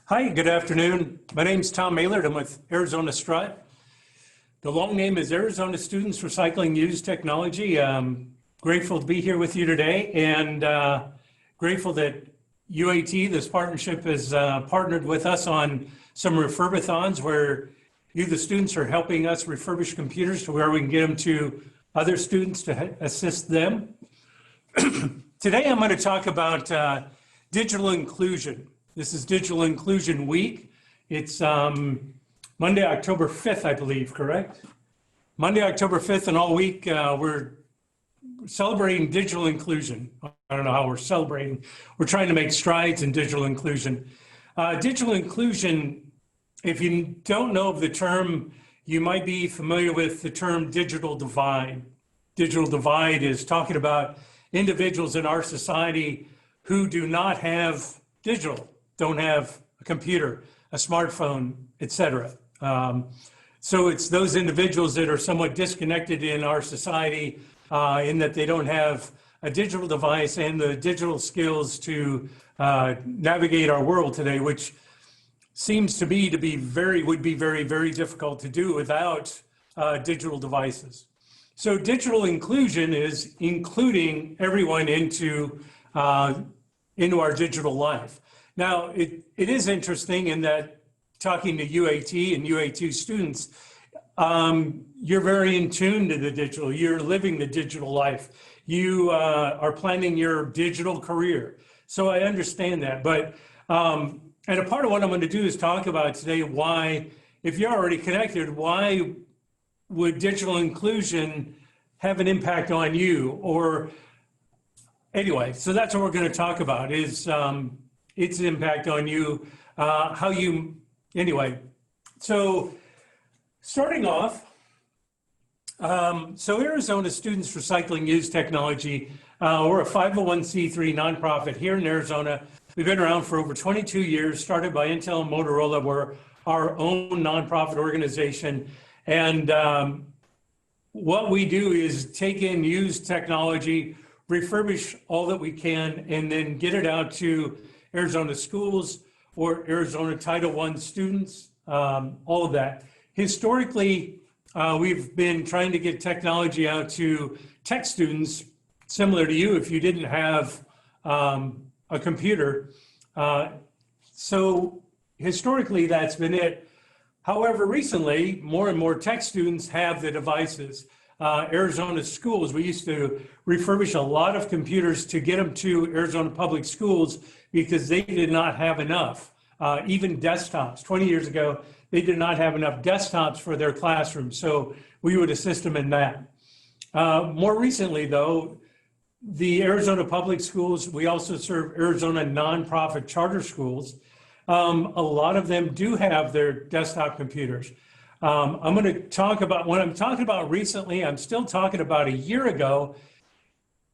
Hi, good afternoon. My name's Tom Mehlert. I'm with AZStRUT. The long name is Arizona Students Recycling Used Technology. Grateful to be here with you today, and grateful that UAT, this partnership, has partnered with us on some refurbathons where you, the students, are helping us refurbish computers to where we can get them to other students to assist them. Today I'm going to talk about digital inclusion. This is Digital Inclusion Week. It's Monday, October 5th, I believe, correct? Monday, October 5th, and all week we're celebrating digital inclusion. I don't know how we're celebrating. We're trying to make strides in digital inclusion. Digital inclusion, if you don't know of the term, you might be familiar with the term digital divide. Digital divide is talking about individuals in our society who do not have digital, don't have a computer, a smartphone, etc. So it's those individuals that are somewhat disconnected in our society in that they don't have a digital device and the digital skills to navigate our world today, which seems to be would be very difficult to do without digital devices. So digital inclusion is including everyone into our digital life. Now, it is interesting in that talking to UAT and UAT students, you're very in tune to the digital. You're living the digital life. You are planning your digital career. So I understand that. But, and a part of what I'm going to do is talk about today why, if you're already connected, why would digital inclusion have an impact on you? Or anyway, so that's what we're going to talk about is its impact on you, how you, anyway. So starting off, so Arizona Students Recycling Used Technology, we're a 501c3 nonprofit here in Arizona. We've been around for over 22 years, started by Intel and Motorola. We're our own nonprofit organization. And what we do is take in used technology, refurbish all that we can, and then get it out to Arizona schools or Arizona Title I students, all of that. Historically, we've been trying to get technology out to tech students, similar to you if you didn't have a computer. So historically, that's been it. However, recently, more and more tech students have the devices. Arizona schools, we used to refurbish a lot of computers to get them to Arizona public schools because they did not have enough. Even desktops, 20 years ago, they did not have enough desktops for their classrooms. So we would assist them in that. More recently though, the Arizona public schools, we also serve Arizona nonprofit charter schools. A lot of them do have their desktop computers. I'm going to talk about, what I'm talking about recently, I'm still talking about a year ago,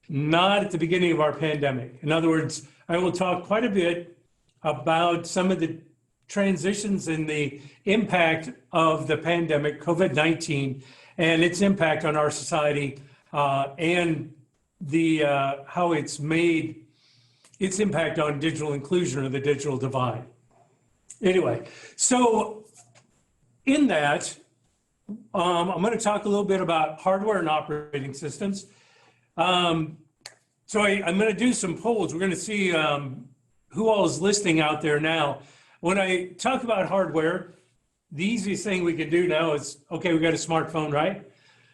not at the beginning of our pandemic. In other words, I will talk quite a bit about some of the transitions and the impact of the pandemic, COVID-19, and its impact on our society and the how it's made its impact on digital inclusion or the digital divide. Anyway, so in that, I'm going to talk a little bit about hardware and operating systems. So I'm going to do some polls. We're going to see who all is listening out there now. When I talk about hardware, the easiest thing we can do now is, okay, we got a smartphone, right?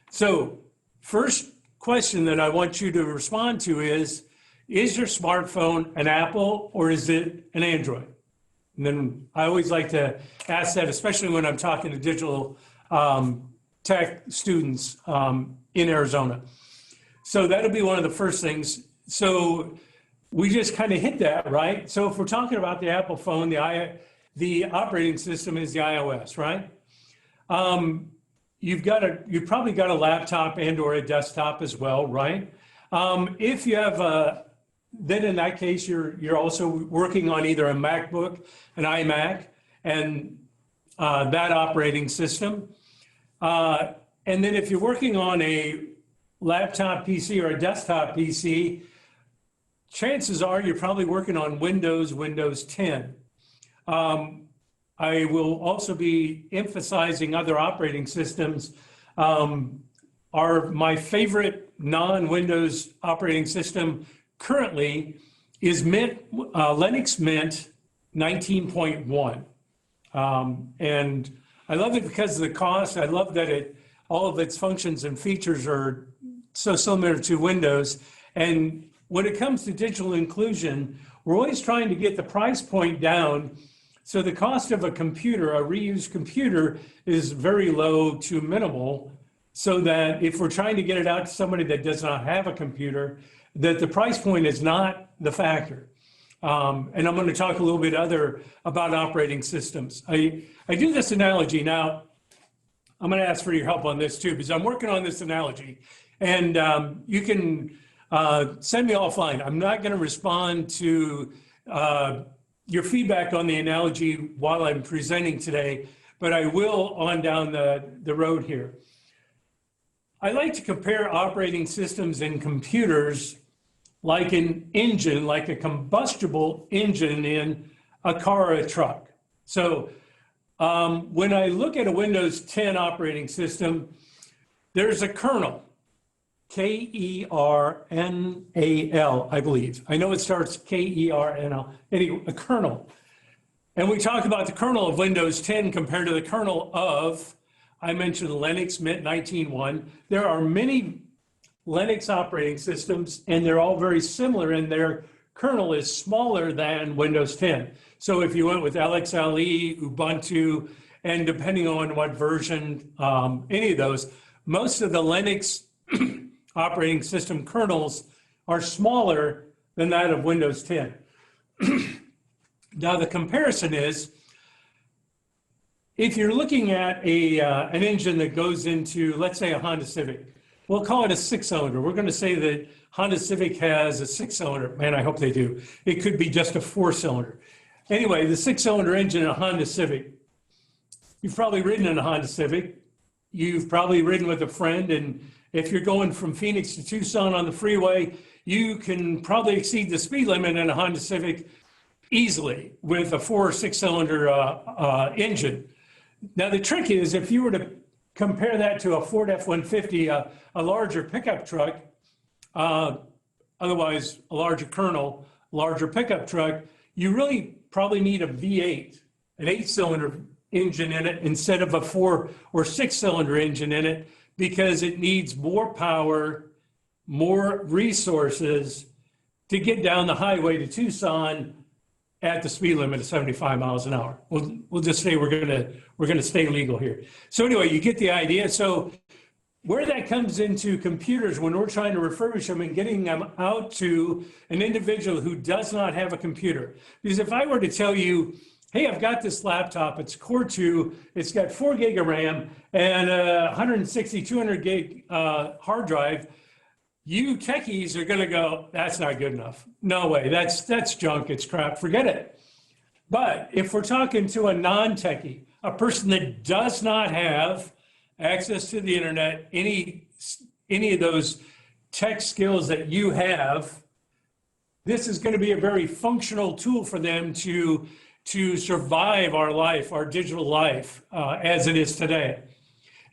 So first question that I want you to respond to is your smartphone an Apple or is it an Android? And then I always like to ask that, especially when I'm talking to digital tech students in Arizona. So that'll be one of the first things. So we just kind of hit that, right? So if we're talking about the Apple phone, the operating system is the iOS, right? You've probably got a laptop and or a desktop as well, right? If you have then in that case, you're also working on either a MacBook, an iMac, and that operating system. And then if you're working on a laptop PC or a desktop PC, chances are you're probably working on Windows 10. I will also be emphasizing other operating systems. My favorite non-Windows operating system currently is Linux Mint 19.1. And I love it because of the cost. I love that all of its functions and features are so similar to Windows. And when it comes to digital inclusion, we're always trying to get the price point down. So the cost of a computer, a reused computer, is very low to minimal, so that if we're trying to get it out to somebody that does not have a computer, that the price point is not the factor. And I'm going to talk a little bit about operating systems. I do this analogy now. I'm going to ask for your help on this too, because I'm working on this analogy. And you can send me offline. I'm not going to respond to your feedback on the analogy while I'm presenting today, but I will on down the road here. I like to compare operating systems in computers like an engine, like a combustible engine in a car or a truck. So when I look at a Windows 10 operating system, there's a kernel, K-E-R-N-A-L, I believe. I know it starts K-E-R-N-L, anyway, a kernel. And we talk about the kernel of Windows 10 compared to the kernel of, I mentioned Linux Mint 19.1. There are many Linux operating systems, and they're all very similar, and their kernel is smaller than Windows 10. So if you went with LXLE, Ubuntu, and depending on what version, any of those, most of the Linux operating system kernels are smaller than that of Windows 10. Now the comparison is, if you're looking at an engine that goes into, let's say, a Honda Civic, we'll call it a 6-cylinder. We're going to say that Honda Civic has a 6-cylinder. Man, I hope they do. It could be just a 4-cylinder. Anyway, the 6-cylinder engine in a Honda Civic. You've probably ridden in a Honda Civic. You've probably ridden with a friend, and if you're going from Phoenix to Tucson on the freeway, you can probably exceed the speed limit in a Honda Civic easily with a 4 or 6-cylinder engine. Now, the trick is, if you were to compare that to a Ford F-150, a larger pickup truck, otherwise a larger kernel, larger pickup truck, you really probably need a V8, an 8-cylinder engine in it instead of a 4 or 6-cylinder engine in it, because it needs more power, more resources to get down the highway to Tucson at the speed limit of 75 miles an hour. We'll just say we're gonna stay legal here. So anyway, you get the idea. So where that comes into computers, when we're trying to refurbish them and getting them out to an individual who does not have a computer. Because if I were to tell you, hey, I've got this laptop, it's Core 2, it's got 4 gig of RAM and 160, 200 gig hard drive, you techies are gonna go, that's not good enough. No way, that's junk, it's crap, forget it. But if we're talking to a non-techie, a person that does not have access to the internet, any of those tech skills that you have, this is gonna be a very functional tool for them to survive our life, our digital life, as it is today.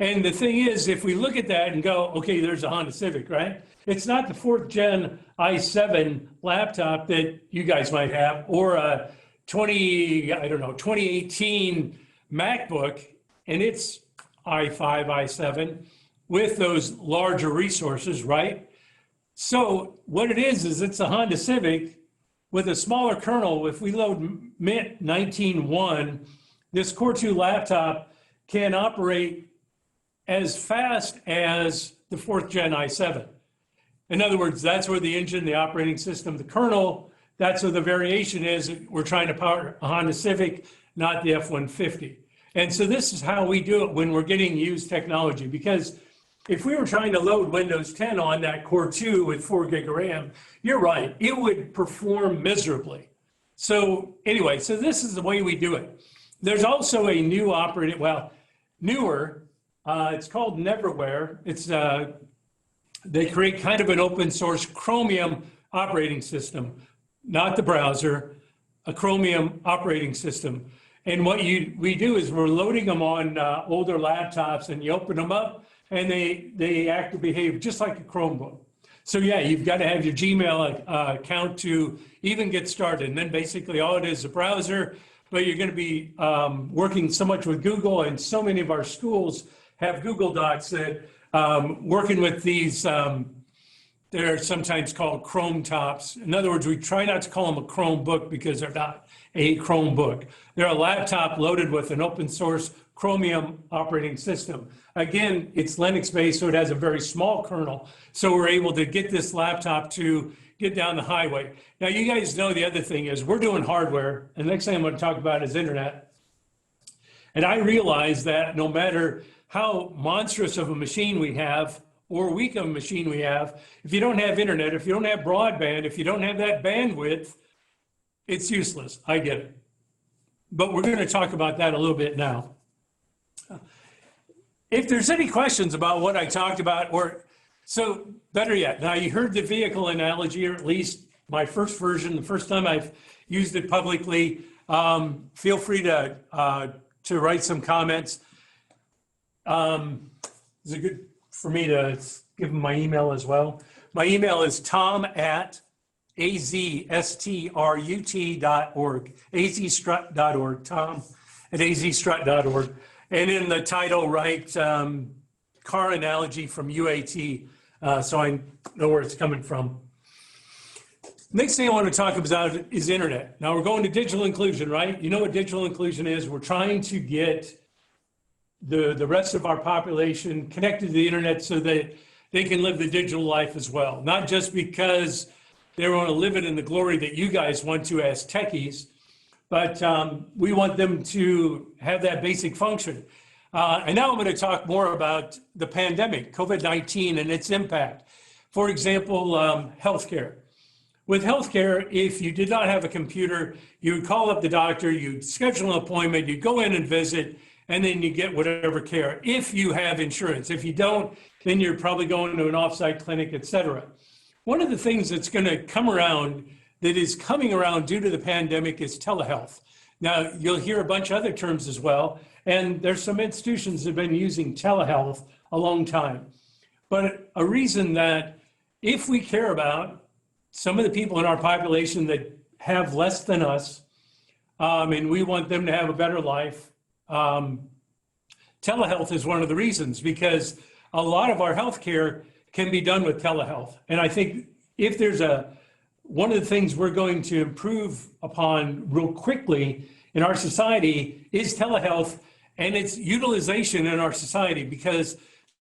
And the thing is, if we look at that and go, okay, there's a Honda Civic, right? It's not the 4th gen i7 laptop that you guys might have, or a 2018 MacBook, and it's i5, i7 with those larger resources, right? So what it is it's a Honda Civic with a smaller kernel. If we load Mint 19.1, this Core 2 laptop can operate as fast as the 4th gen i7. In other words, that's where the engine, the operating system, the kernel, that's where the variation is. We're trying to power a Honda Civic, not the F-150. And so this is how we do it when we're getting used technology, because if we were trying to load Windows 10 on that Core 2 with 4 gig of RAM, you're right, it would perform miserably. So anyway, so this is the way we do it. There's also a new operating, newer, it's called Neverwhere. It's, they create kind of an open source Chromium operating system, not the browser, a Chromium operating system. And what we do is we're loading them on older laptops, and you open them up and they act and behave just like a Chromebook. So yeah, you've got to have your Gmail account to even get started. And then basically all it is a browser, but you're going to be working so much with Google, and so many of our schools have Google Docs that working with these, they're sometimes called Chrome tops. In other words, we try not to call them a Chromebook because they're not a Chromebook. They're a laptop loaded with an open source Chromium operating system. Again, it's Linux-based, so it has a very small kernel. So we're able to get this laptop to get down the highway. Now, you guys know the other thing is we're doing hardware, and the next thing I'm going to talk about is internet. And I realize that no matter how monstrous of a machine we have or weak of a machine we have, if you don't have internet, if you don't have broadband, if you don't have that bandwidth, it's useless. I get it. But we're going to talk about that a little bit now. If there's any questions about what I talked about, or so better yet, now you heard the vehicle analogy, or at least my first version, the first time I've used it publicly. Feel free to write some comments. Is it good for me to give them my email as well? My email is tom@AZSTRUT.org, AZStRUT.org, tom@AZStRUT.org. And in the title, write car analogy from UAT, so I know where it's coming from. Next thing I want to talk about is internet. Now we're going to digital inclusion, right? You know what digital inclusion is? We're trying to get the rest of our population connected to the internet so that they can live the digital life as well. Not just because they want to live it in the glory that you guys want to as techies, but we want them to have that basic function. And now I'm going to talk more about the pandemic, COVID-19, and its impact. For example, healthcare. With healthcare, if you did not have a computer, you would call up the doctor, you'd schedule an appointment, you'd go in and visit, and then you get whatever care, if you have insurance. If you don't, then you're probably going to an offsite clinic, et cetera. One of the things that's going to come around, that is coming around due to the pandemic, is telehealth. Now, you'll hear a bunch of other terms as well, and there's some institutions that have been using telehealth a long time. But a reason that if we care about some of the people in our population that have less than us, and we want them to have a better life, telehealth is one of the reasons, because a lot of our healthcare can be done with telehealth. And I think if there's one of the things we're going to improve upon real quickly in our society is telehealth and its utilization in our society, because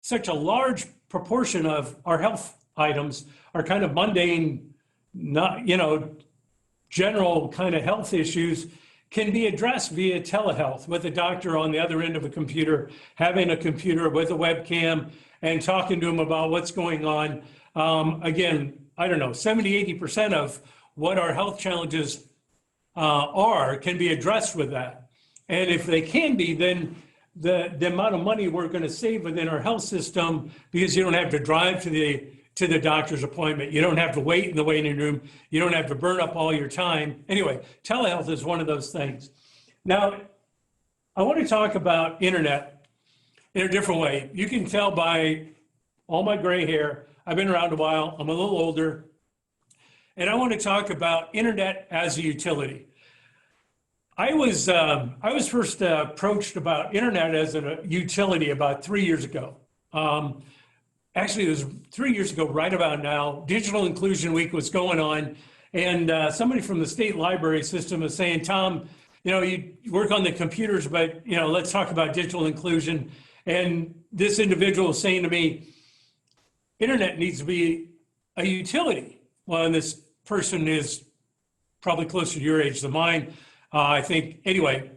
such a large proportion of our health items are kind of mundane, not, general kind of health issues can be addressed via telehealth with a doctor on the other end of a computer, having a computer with a webcam and talking to them about what's going on. Again, I don't know, 70–80% of what our health challenges are can be addressed with that. And if they can be, then the amount of money we're going to save within our health system, because you don't have to drive to the doctor's appointment. You don't have to wait in the waiting room. You don't have to burn up all your time. Anyway, telehealth is one of those things. Now, I want to talk about internet in a different way. You can tell by all my gray hair, I've been around a while, I'm a little older, and I want to talk about internet as a utility. I was first approached about internet as a utility about 3 years ago. Actually, it was 3 years ago, right about now. Digital Inclusion Week was going on, and somebody from the state library system was saying, Tom, you work on the computers, but let's talk about digital inclusion. And this individual was saying to me, internet needs to be a utility. Well, and this person is probably closer to your age than mine, I think. Anyway,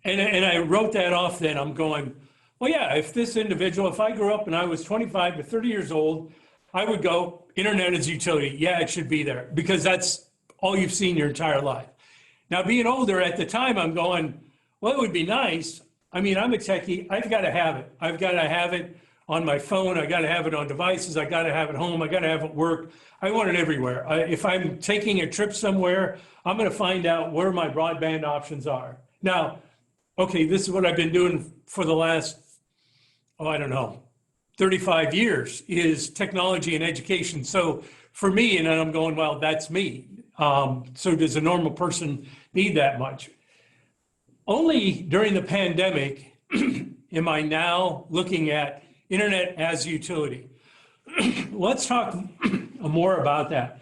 and I wrote that off then. I'm going, well, yeah, if I grew up and I was 25 to 30 years old, I would go, internet is utility. Yeah, it should be there, because that's all you've seen your entire life. Now, being older at the time, I'm going, well, it would be nice. I mean, I'm a techie. I've got to have it. I've got to have it on my phone. I got to have it on devices. I got to have it home. I got to have it at work. I want it everywhere. If I'm taking a trip somewhere, I'm going to find out where my broadband options are. Now, okay, this is what I've been doing for the last, I don't know, 35 years is technology and education. So for me, and I'm going, well, that's me. So does a normal person need that much? Only during the pandemic am I now looking at internet as utility. Let's talk more about that.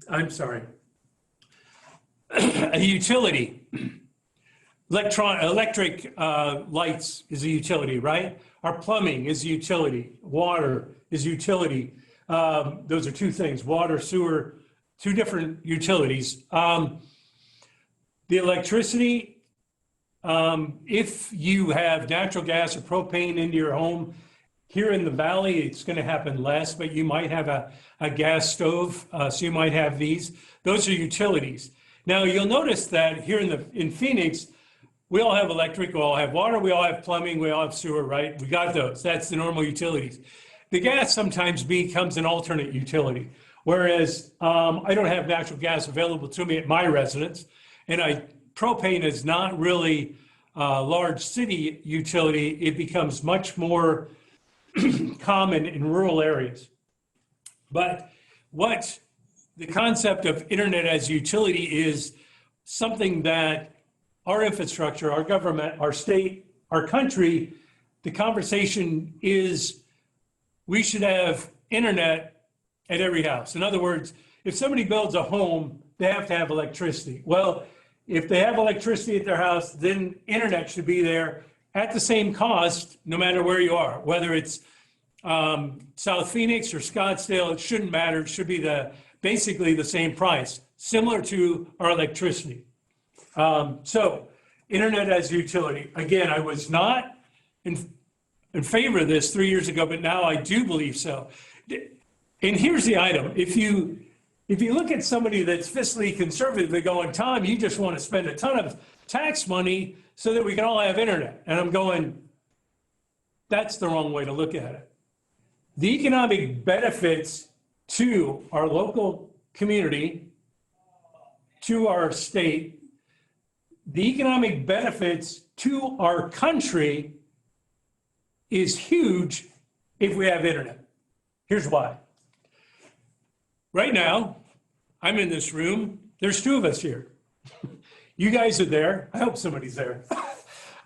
I'm sorry. A utility. Electric lights is a utility, right? Our plumbing is a utility. Water is utility. Those are two things, water, sewer, two different utilities. The electricity, if you have natural gas or propane into your home, here in the valley, it's going to happen less, but you might have a gas stove, so you might have these. Those are utilities. Now, you'll notice that here in Phoenix, we all have electric, we all have water, we all have plumbing, we all have sewer, right? We got those. That's the normal utilities. The gas sometimes becomes an alternate utility, whereas I don't have natural gas available to me at my residence, and propane is not really a large city utility. It becomes much more common in rural areas. But what the concept of internet as utility is something that our infrastructure, our government, our state, our country, the conversation is we should have internet at every house. In other words, if somebody builds a home, they have to have electricity. Well, if they have electricity at their house, then internet should be there at the same cost, no matter where you are, whether it's South Phoenix or Scottsdale, it shouldn't matter. It should be basically the same price, similar to our electricity. So internet as utility. Again, I was not in favor of this 3 years ago, but now I do believe so. And here's the item. If you look at somebody that's fiscally conservative, they're going, Tom, you just want to spend a ton of tax money so that we can all have internet. And I'm going, that's the wrong way to look at it. The economic benefits to our local community, to our state, the economic benefits to our country is huge if we have internet. Here's why. Right now, I'm in this room. There's two of us here. You guys are there. I hope somebody's there.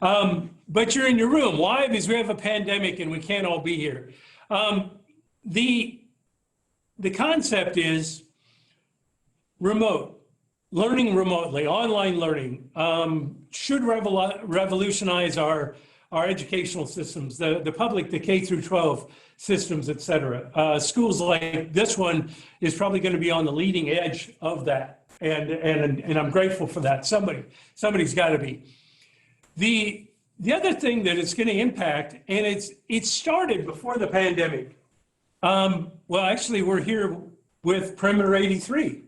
But you're in your room. Why? Because we have a pandemic and we can't all be here. The concept is remote, learning remotely, online learning should revolutionize our educational systems, the public, the K through 12 systems, et cetera. Schools like this one is probably going to be on the leading edge of that. And I'm grateful for that. Somebody's got to be. The other thing that it's going to impact, and it started before the pandemic. Well, actually, we're here with Perimeter 83.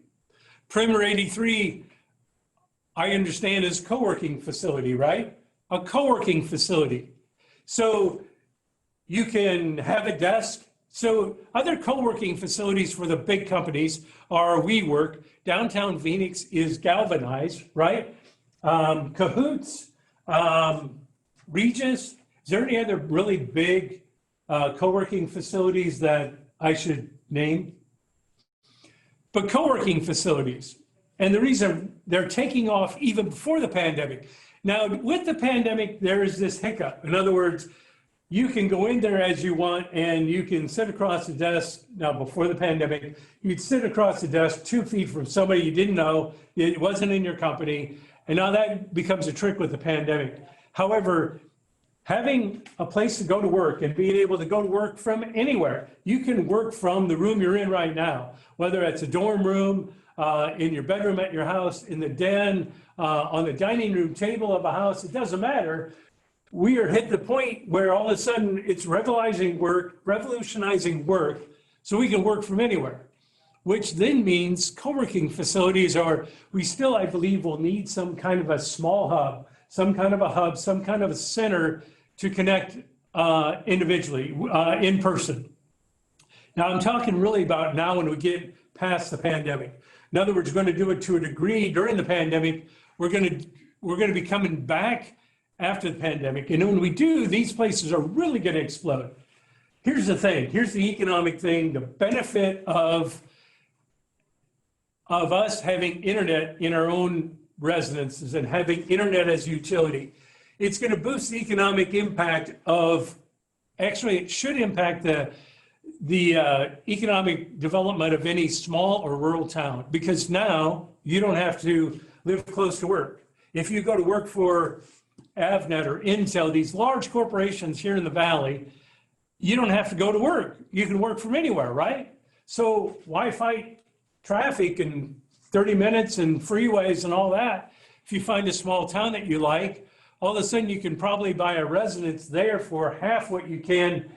Perimeter 83, I understand, is a co-working facility, right? A co-working facility. So you can have a desk. So other co-working facilities for the big companies are WeWork. Downtown Phoenix is Galvanize, right? Cahoots, Regis. Is there any other really big co-working facilities that I should name? But co-working facilities, and the reason they're taking off even before the pandemic. Now, with the pandemic, there is this hiccup. In other words, you can go in there as you want and you can sit across the desk. Now, before the pandemic, you'd sit across the desk 2 feet from somebody you didn't know, it wasn't in your company, and now that becomes a trick with the pandemic. However, having a place to go to work and being able to go to work from anywhere, you can work from the room you're in right now, whether it's a dorm room, in your bedroom at your house, in the den, on the dining room table of a house, it doesn't matter. We are hit the point where all of a sudden it's revolutionizing work, so we can work from anywhere, which then means co-working facilities we still, I believe, will need some kind of a small hub, some kind of a center to connect individually, in person. Now, I'm talking really about now when we get past the pandemic. In other words, we're going to do it to a degree during the pandemic. We're going to be coming back after the pandemic. And when we do, these places are really going to explode. Here's the thing. Here's the economic thing. The benefit of us having internet in our own residences and having internet as a utility. It's going to boost the economic impact of, actually, it should impact the economic development of any small or rural town, because now you don't have to live close to work. If you go to work for Avnet or Intel, these large corporations here in the Valley, you don't have to go to work. You can work from anywhere, right? So why fight traffic and 30 minutes and freeways and all that? If you find a small town that you like, all of a sudden you can probably buy a residence there for half what you can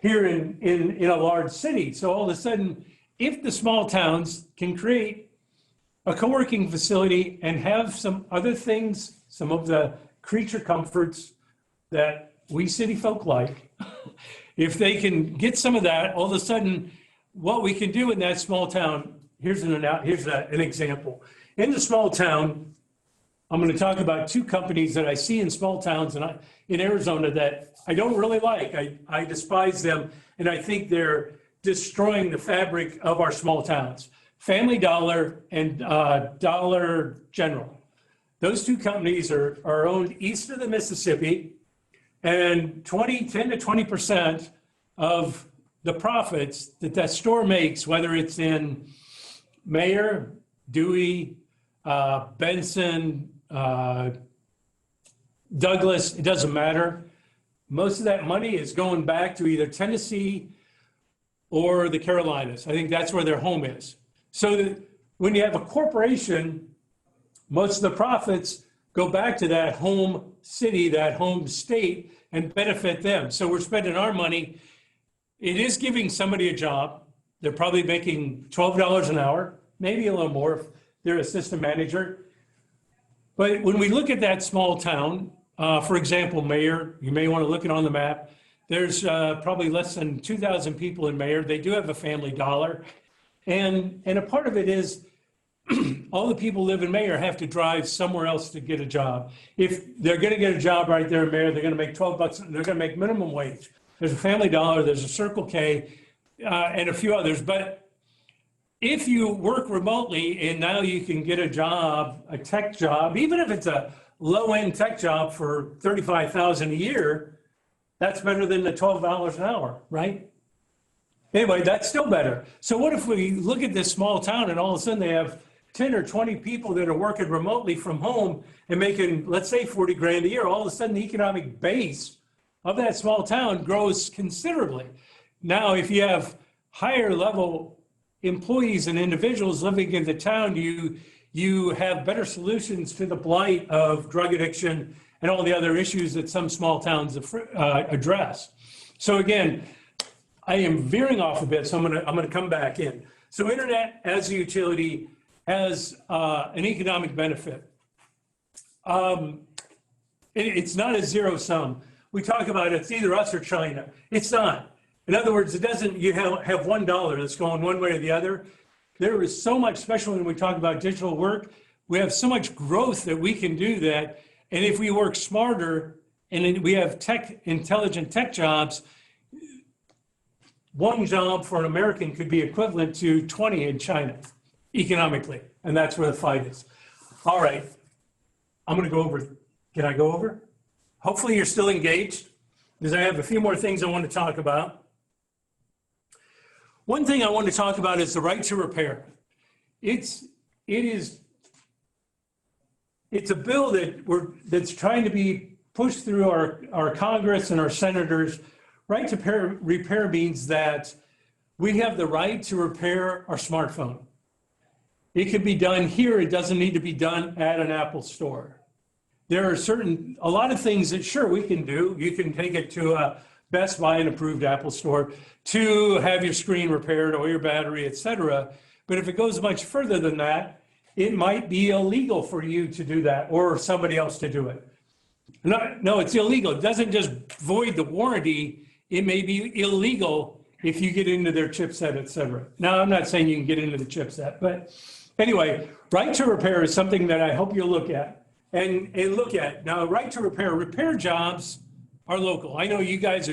here in a large city. So all of a sudden, if the small towns can create a co-working facility and have some other things, some of the creature comforts that we city folk like, if they can get some of that, all of a sudden, what we can do in that small town, here's an example. In the small town, I'm going to talk about two companies that I see in small towns in Arizona that I don't really like. I despise them, and I think they're destroying the fabric of our small towns. Family Dollar and Dollar General. Those two companies are owned east of the Mississippi, and 10 to 20% of the profits that store makes, whether it's in Mayer, Dewey, Benson, Douglas, it doesn't matter. Most of that money is going back to either Tennessee or the Carolinas. I think that's where their home is. So when you have a corporation, most of the profits go back to that home city, that home state, and benefit them. So we're spending our money. It is giving somebody a job. They're probably making $12 an hour, maybe a little more if they're assistant manager. But when we look at that small town, for example, Mayer, you may want to look it on the map. There's probably less than 2,000 people in Mayer. They do have a Family Dollar. And a part of it is all the people who live in Mayer have to drive somewhere else to get a job. If they're going to get a job right there in Mayer, they're going to make 12 bucks. They're going to make minimum wage. There's a Family Dollar, there's a Circle K, and a few others. But if you work remotely and now you can get a job, a tech job, even if it's a low-end tech job for $35,000 a year, that's better than the $12 an hour, right? Anyway, that's still better. So what if we look at this small town and all of a sudden they have 10 or 20 people that are working remotely from home and making, let's say, 40 grand a year. All of a sudden the economic base of that small town grows considerably. Now, if you have higher level employees and individuals living in the town, you have better solutions to the blight of drug addiction and all the other issues that some small towns address. So again, I am veering off a bit, so I'm gonna come back in. So internet as a utility has an economic benefit. It's not a zero sum. We talk about it's either us or China. It's not. In other words, it doesn't, you have $1 that's going one way or the other. There is so much, especially when we talk about digital work, we have so much growth that we can do that. And if we work smarter and we have intelligent tech jobs, one job for an American could be equivalent to 20 in China economically. And that's where the fight is. All right, I'm gonna go over. Can I go over? Hopefully you're still engaged, because I have a few more things I want to talk about. One thing I want to talk about is the right to repair. It's a bill that's trying to be pushed through our Congress and our senators. Right to repair means that we have the right to repair our smartphone. It can be done here. It doesn't need to be done at an Apple store. There are a lot of things that sure we can do. You can take it to a Best Buy, an approved Apple store, to have your screen repaired or your battery, etc. But if it goes much further than that, it might be illegal for you to do that or somebody else to do it. No, no, it's illegal. It doesn't just void the warranty. It may be illegal if you get into their chipset, et cetera. Now, I'm not saying you can get into the chipset, but anyway, right to repair is something that I hope you'll look at and look at. Now, right to repair jobs are local. I know you guys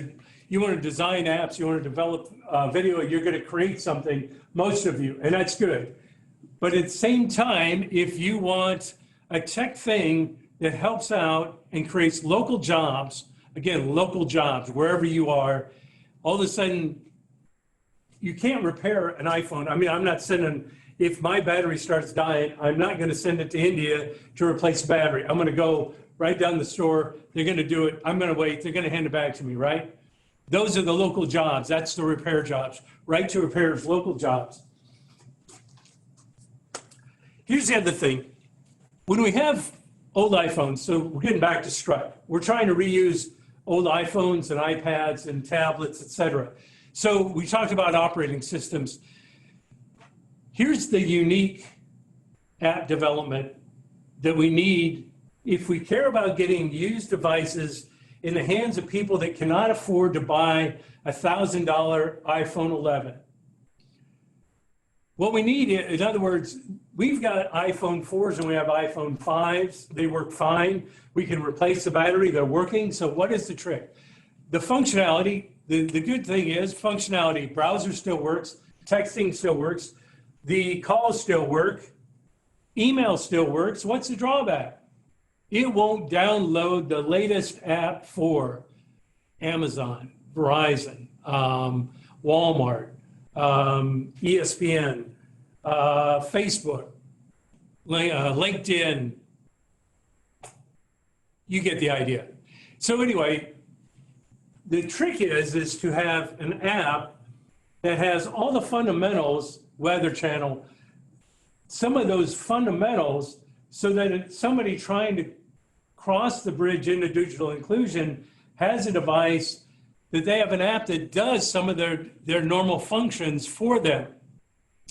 you want to design apps, you want to develop video, you're going to create something, most of you, and that's good. But at the same time, if you want a tech thing that helps out and creates local jobs, again, local jobs, wherever you are, all of a sudden, you can't repair an iPhone. I mean, I'm not sending, if my battery starts dying, I'm not going to send it to India to replace the battery. I'm going to go right down the store. They're going to do it. I'm going to wait. They're going to hand it back to me, right? Those are the local jobs. That's the repair jobs. Right to repair is local jobs. Here's the other thing. When we have old iPhones, so we're getting back to StRUT. We're trying to reuse old iPhones and iPads and tablets, et cetera. So we talked about operating systems. Here's the unique app development that we need if we care about getting used devices in the hands of people that cannot afford to buy a $1,000 iPhone 11. What we need, in other words, we've got iPhone 4s and we have iPhone 5s. They work fine. We can replace the battery. They're working. So what is the trick? The functionality, the good thing is functionality. Browser still works. Texting still works. The calls still work. Email still works. What's the drawback? It won't download the latest app for Amazon, Verizon, Walmart, ESPN, Facebook, LinkedIn. You get the idea. So anyway, the trick is to have an app that has all the fundamentals, Weather Channel, some of those fundamentals, so that somebody trying to cross the bridge into digital inclusion has a device that they have an app that does some of their normal functions for them.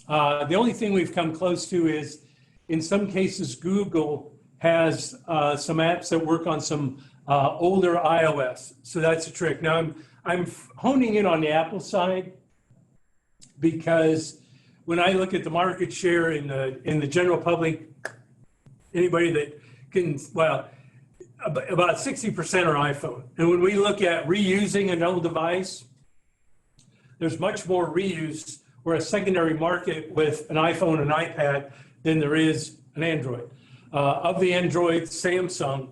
The only thing we've come close to is, in some cases, Google has some apps that work on some older iOS. So that's a trick. Now I'm honing in on the Apple side because when I look at the market share in the general public, anybody that can, well, about 60% are iPhone. And when we look at reusing an old device, there's much more reuse or a secondary market with an iPhone and iPad than there is an Android. Of the Android, Samsung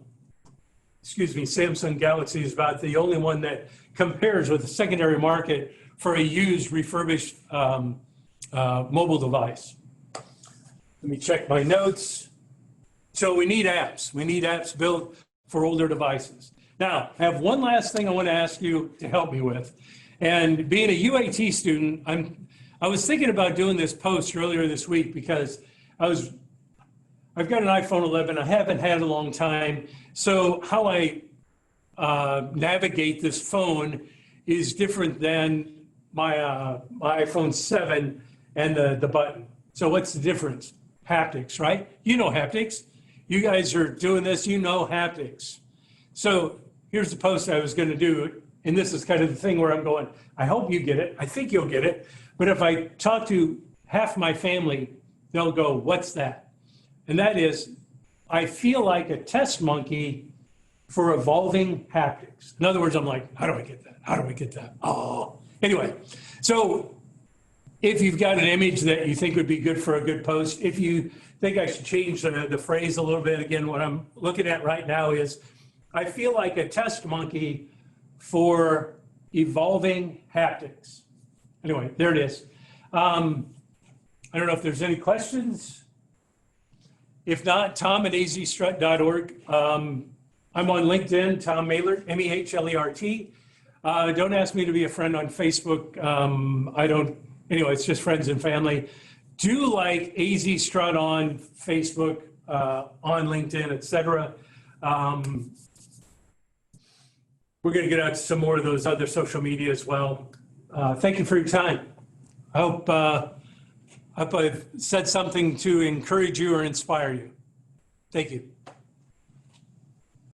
Galaxy is about the only one that compares with the secondary market for a used refurbished mobile device. Let me check my notes. So we need apps. We need apps built for older devices. Now, I have one last thing I want to ask you to help me with. And being a UAT student, I was thinking about doing this post earlier this week because I've got an iPhone 11. I haven't had it a long time. So how I navigate this phone is different than my iPhone 7 and the button. So what's the difference? Haptics, right? You know haptics. You guys are doing this, you know haptics. So here's the post I was going to do. And this is kind of the thing where I'm going, I hope you get it. I think you'll get it. But if I talk to half my family, they'll go, what's that? And that is, I feel like a test monkey for evolving haptics. In other words, I'm like, how do I get that? How do I get that? Oh, anyway. So if you've got an image that you think would be good for a good post, if you think I should change the phrase a little bit, again, what I'm looking at right now is, I feel like a test monkey for evolving haptics. Anyway, there it is. I don't know if there's any questions. If not, tom@azstrut.org. I'm on LinkedIn, Tom Mehlert, Mehlert. Don't ask me to be a friend on Facebook. Anyway, it's just friends and family. Do like AZStRUT on Facebook, on LinkedIn, et cetera. We're going to get out to some more of those other social media as well. Thank you for your time. I hope I've said something to encourage you or inspire you. Thank you.